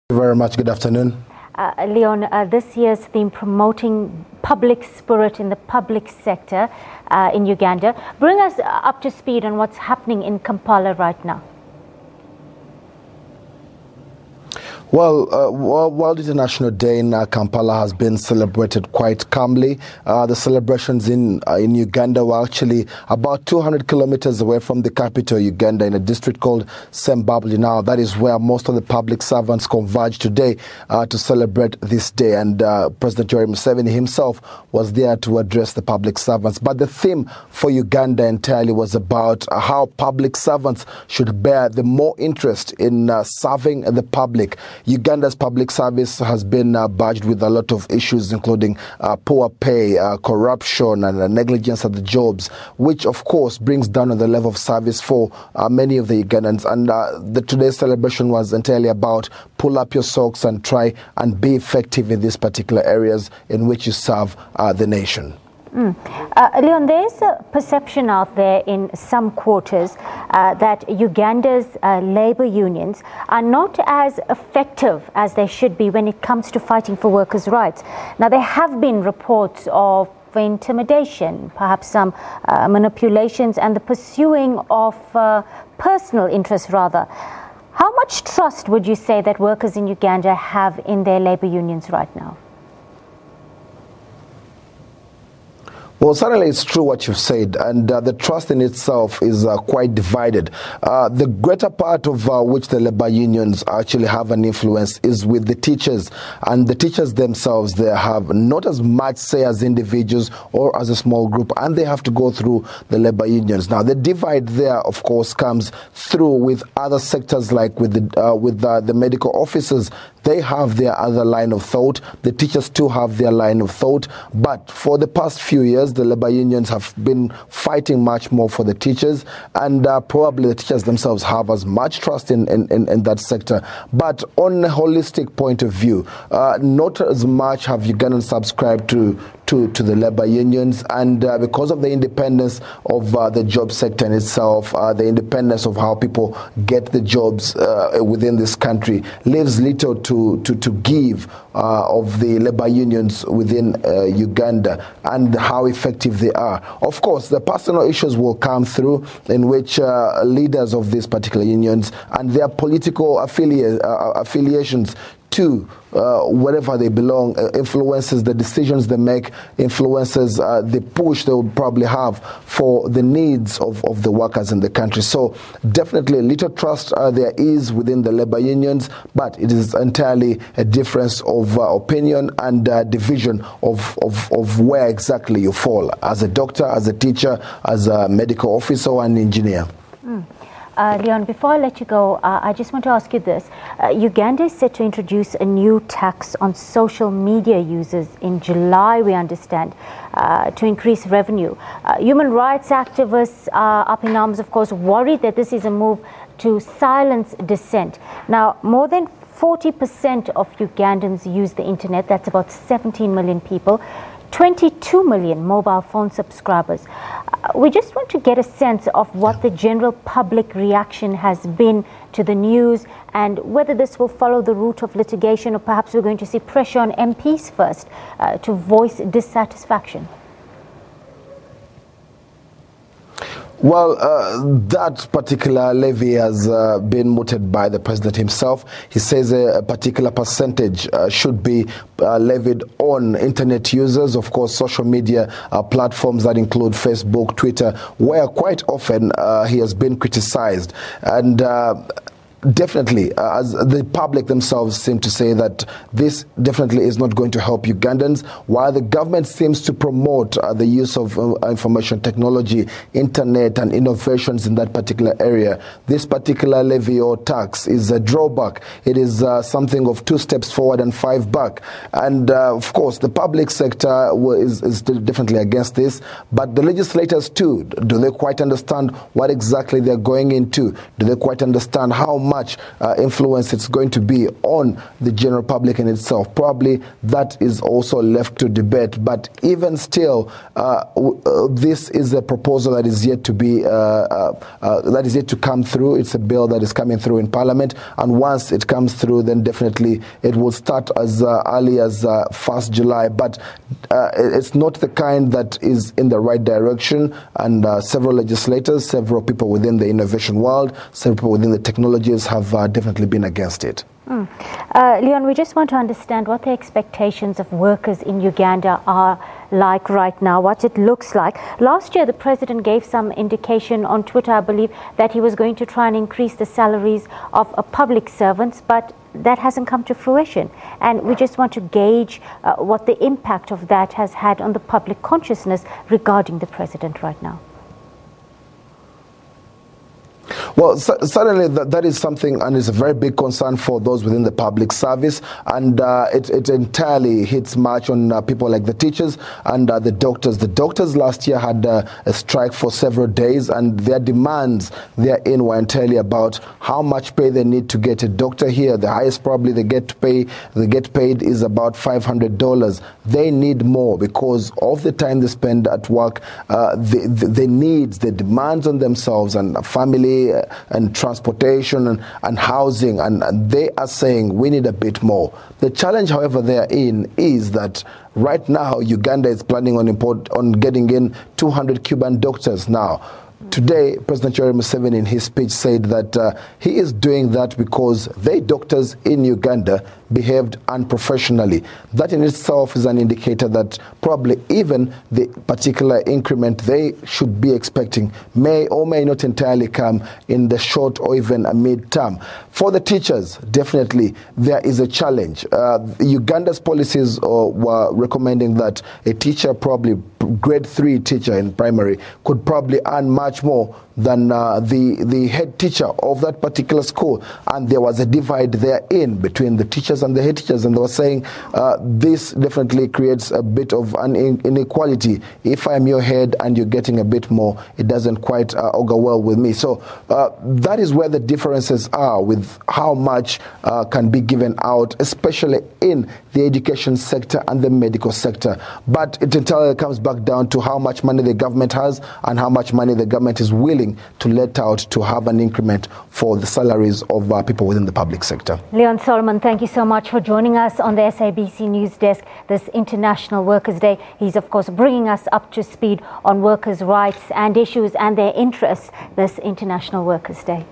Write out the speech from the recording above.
Thank you very much. Good afternoon. Leon, this year's theme, promoting public spirit in the public sector in Uganda. Bring us up to speed on what's happening in Kampala right now. Well, World International Day in Kampala has been celebrated quite calmly. The celebrations in Uganda were actually about 200 kilometers away from the capital, Uganda, in a district called Sembabuli. Now, that is where most of the public servants converged today to celebrate this day. And President Yoweri Museveni himself was there to address the public servants. But the theme for Uganda entirely was about how public servants should bear the more interest in serving the public. Uganda's public service has been badged with a lot of issues, including poor pay, corruption, and negligence at the jobs, which, of course, brings down on the level of service for many of the Ugandans. And today's celebration was entirely about pull up your socks and try and be effective in these particular areas in which you serve the nation. Leon, there's a perception out there in some quarters that Uganda's labor unions are not as effective as they should be when it comes to fighting for workers' rights. Now, there have been reports of intimidation, perhaps some manipulations, and the pursuing of personal interests, rather. How much trust would you say that workers in Uganda have in their labor unions right now? Well, certainly it's true what you've said, and the trust in itself is quite divided. The greater part of which the labor unions actually have an influence is with the teachers, and the teachers themselves, they have not as much say as individuals or as a small group, and they have to go through the labor unions. Now, the divide there, of course, comes through with other sectors, like with the medical officers. They have their other line of thought. The teachers too have their line of thought. But for the past few years, the labor unions have been fighting much more for the teachers, and probably the teachers themselves have as much trust in that sector. But on a holistic point of view, not as much have Ugandans subscribed to the labor unions, and because of the independence of the job sector in itself, the independence of how people get the jobs within this country, leaves little to give of the labor unions within Uganda and how effective they are. Of course, the personal issues will come through, in which leaders of these particular unions and their political affiliations to wherever they belong influences the decisions they make, influences the push they would probably have for the needs of the workers in the country. So definitely little trust there is within the labor unions, but it is entirely a difference of opinion and division of where exactly you fall as a doctor, as a teacher, as a medical officer or an engineer. Leon, before I let you go, I just want to ask you this. Uganda is set to introduce a new tax on social media users in July, we understand, to increase revenue. Human rights activists are up in arms, of course, worried that this is a move to silence dissent. Now, more than 40% of Ugandans use the internet. That's about 17 million people. 22 million mobile phone subscribers. We just want to get a sense of what the general public reaction has been to the news, and whether this will follow the route of litigation, or perhaps we're going to see pressure on MPs first to voice dissatisfaction. Well, that particular levy has been mooted by the president himself. He says a particular percentage should be levied on internet users, of course, social media platforms that include Facebook, Twitter, where quite often he has been criticized. And definitely, as the public themselves seem to say that this definitely is not going to help Ugandans, while the government seems to promote the use of information technology, internet, and innovations in that particular area. This particular levy or tax is a drawback. It is something of 2 steps forward and 5 back. And of course, the public sector is definitely against this, but the legislators too, do they quite understand what exactly they're going into? Do they quite understand how much much influence it's going to be on the general public in itself. Probably that is also left to debate. But even still, this is a proposal that is yet to be that is yet to come through. It's a bill that is coming through in Parliament, and once it comes through, then definitely it will start as early as 1st July. But it's not the kind that is in the right direction, and several legislators, several people within the innovation world, several people within the technologies have definitely been against it. Leon, we just want to understand what the expectations of workers in Uganda are like right now, what it looks like. Last year, the president gave some indication on Twitter, I believe, that he was going to try and increase the salaries of public servants, but that hasn't come to fruition. And we just want to gauge what the impact of that has had on the public consciousness regarding the president right now. Well, certainly that is something, and it's a very big concern for those within the public service, and it entirely hits much on people like the teachers and the doctors. The doctors last year had a strike for several days, and their demands therein were entirely about how much pay they need to get. A doctor here, the highest probably they get paid is about $500. They need more because of the time they spend at work, the needs, the demands on themselves and family and transportation and housing, and they are saying we need a bit more. The challenge, however, therein is that right now Uganda is planning on getting in 200 Cuban doctors now. Today, President Yoweri Museveni in his speech said that he is doing that because they doctors in Uganda behaved unprofessionally. That in itself is an indicator that probably even the particular increment they should be expecting may or may not entirely come in the short or even a mid-term. For the teachers, definitely there is a challenge. Uganda's policies were recommending that a teacher, probably grade 3 teacher in primary, could probably earn much more than the head teacher of that particular school, and there was a divide therein between the teachers and the head teachers, and they were saying this definitely creates a bit of an inequality. If I'm your head and you're getting a bit more, it doesn't quite augur well with me. So that is where the differences are with how much can be given out, especially in the education sector and the medical sector. But it entirely comes back down to how much money the government has and how much money the government is willing to let out to have an increment for the salaries of people within the public sector. Leon Solomon, thank you so much for joining us on the SABC News Desk this International Workers' Day. He's, of course, bringing us up to speed on workers' rights and issues and their interests this International Workers' Day.